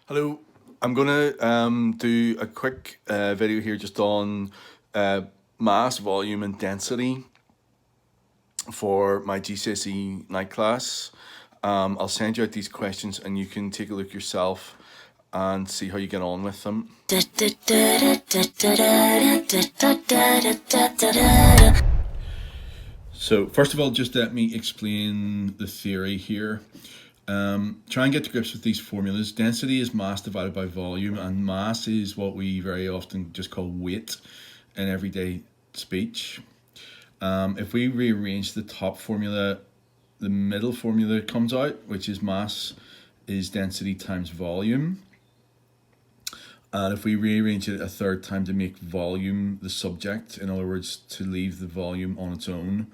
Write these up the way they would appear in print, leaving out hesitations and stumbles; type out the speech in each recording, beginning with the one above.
Hello, I'm gonna do a quick video here just on uh, mass, volume, and density for my GCSE night class. I'll send you out these questions and you can take a look yourself and see how you get on with them. So first of all, just let me explain the theory here. Try and get to grips with these formulas. Density is mass divided by volume, and mass is what we very often just call weight in everyday speech. If we rearrange the top formula, the middle formula comes out, which is mass is density times volume. And if we rearrange it a third time to make volume the subject, in other words, to leave the volume on its own,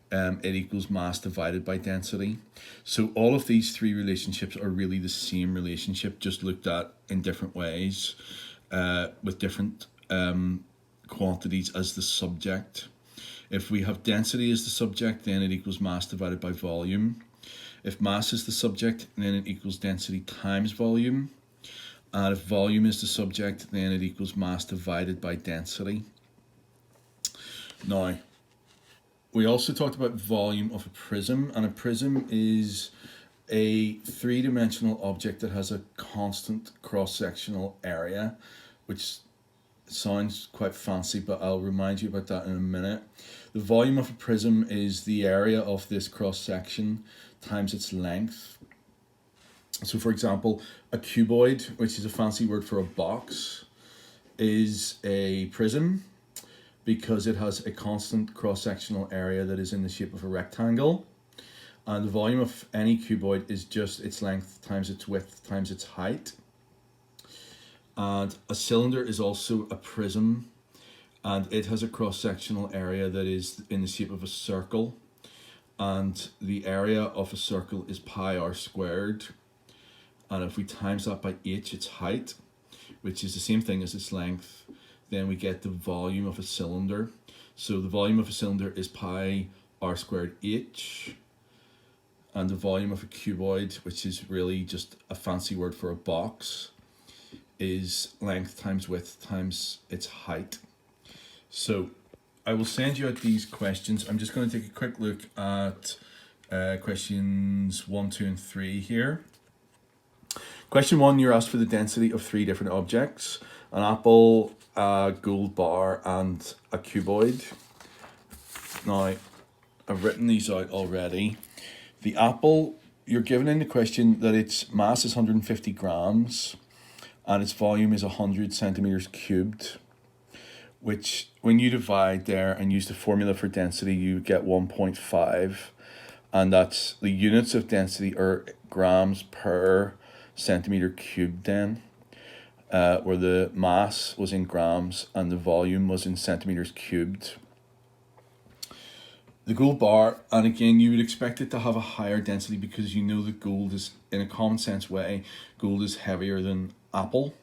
it equals mass divided by density. So all of these three relationships are really the same relationship, just looked at in different ways, with different quantities as the subject. If we have density as the subject, then it equals mass divided by volume. If mass is the subject, then it equals density times volume. And if volume is the subject, then it equals mass divided by density. Now, we also talked about volume of a prism, and a prism is a three-dimensional object that has a constant cross-sectional area, which sounds quite fancy, but I'll remind you about that in a minute. The volume of a prism is the area of this cross-section times its length. So for example, a cuboid, which is a fancy word for a box, is a prism because it has a constant cross-sectional area that is in the shape of a rectangle. And the volume of any cuboid is just its length times its width times its height. And a cylinder is also a prism, and it has a cross-sectional area that is in the shape of a circle. And the area of a circle is pi r squared. And if we times that by h, its height, which is the same thing as its length, then we get the volume of a cylinder. So the volume of a cylinder is pi r squared h, and the volume of a cuboid, which is really just a fancy word for a box, is length times width times its height. So I will send you out these questions. I'm just going to take a quick look at questions 1, 2, and 3 here. Question 1, you're asked for the density of three different objects: an apple, a gold bar, and a cuboid. Now, I've written these out already. The apple, you're given in the question that its mass is 150 grams and its volume is 100 centimeters cubed, which when you divide there and use the formula for density, you get 1.5. And that's the units of density are grams per centimeter cubed then, where the mass was in grams and the volume was in centimeters cubed. The gold bar, and again, you would expect it to have a higher density because you know that gold is, in a common sense way, gold is heavier than apple.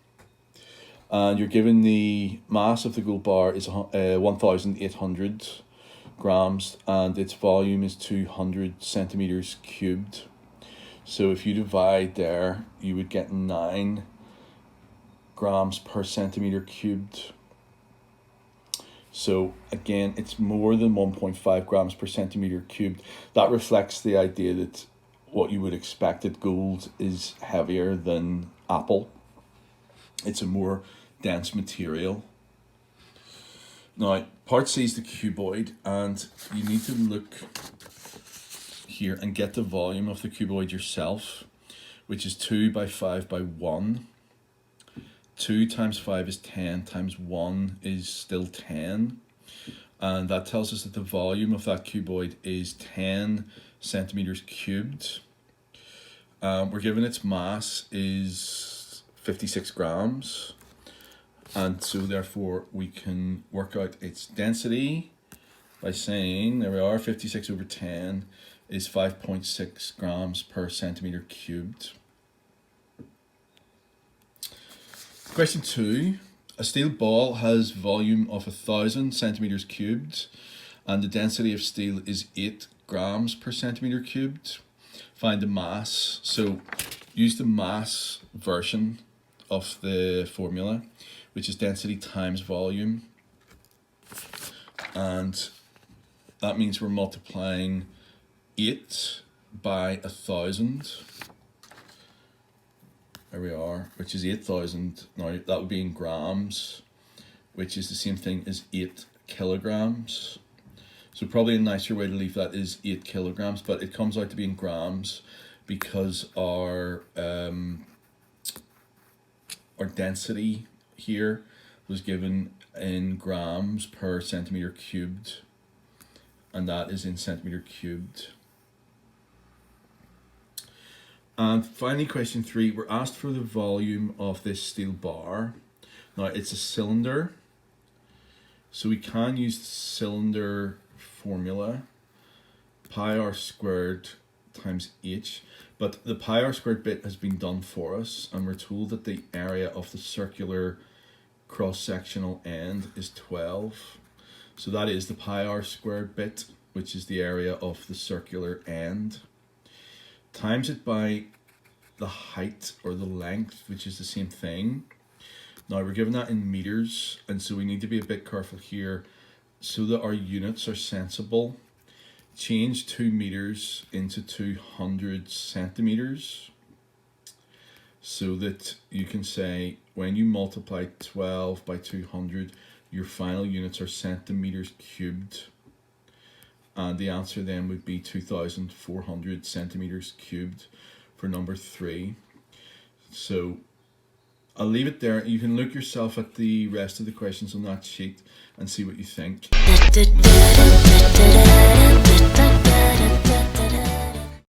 And you're given the mass of the gold bar is 1,800 grams and its volume is 200 centimeters cubed. So if you divide there, you would get 9 grams per centimeter cubed. So again, it's more than 1.5 grams per centimeter cubed. That reflects the idea that what you would expect, that gold is heavier than apple. It's a more dense material. Now, part C is the cuboid, and you need to look here and get the volume of the cuboid yourself, which is 2 by 5 by 1. 2 times 5 is 10 times 1 is still 10, and that tells us that the volume of that cuboid is 10 centimeters cubed. We're given its mass is 56 grams, and so therefore we can work out its density by saying, there we are, 56 over 10 is 5.6 grams per centimeter cubed. Question 2, a steel ball has volume of 1,000 centimeters cubed and the density of steel is 8 grams per centimeter cubed. Find the mass. So use the mass version the formula, which is density times volume, and that means we're multiplying 8 by 1,000. There we are, which is 8,000. Now that would be in grams, which is the same thing as 8 kilograms. So probably a nicer way to leave that is 8 kilograms, but it comes out to be in grams because our density here was given in grams per centimeter cubed, and that is in centimeter cubed. And finally, question 3, we're asked for the volume of this steel bar. Now it's a cylinder, so we can use the cylinder formula, pi r squared times h, but the pi r squared bit has been done for us, and we're told that the area of the circular cross-sectional end is 12. So that is the pi r squared bit, which is the area of the circular end, times it by the height or the length, which is the same thing. Now we're given that in meters, and so we need to be a bit careful here so that our units are sensible. Change 2 meters into 200 centimeters so that you can say when you multiply 12 by 200, your final units are centimeters cubed, and the answer then would be 2,400 centimeters cubed for number 3. So I'll leave it there. You can look yourself at the rest of the questions on that sheet and see what you think.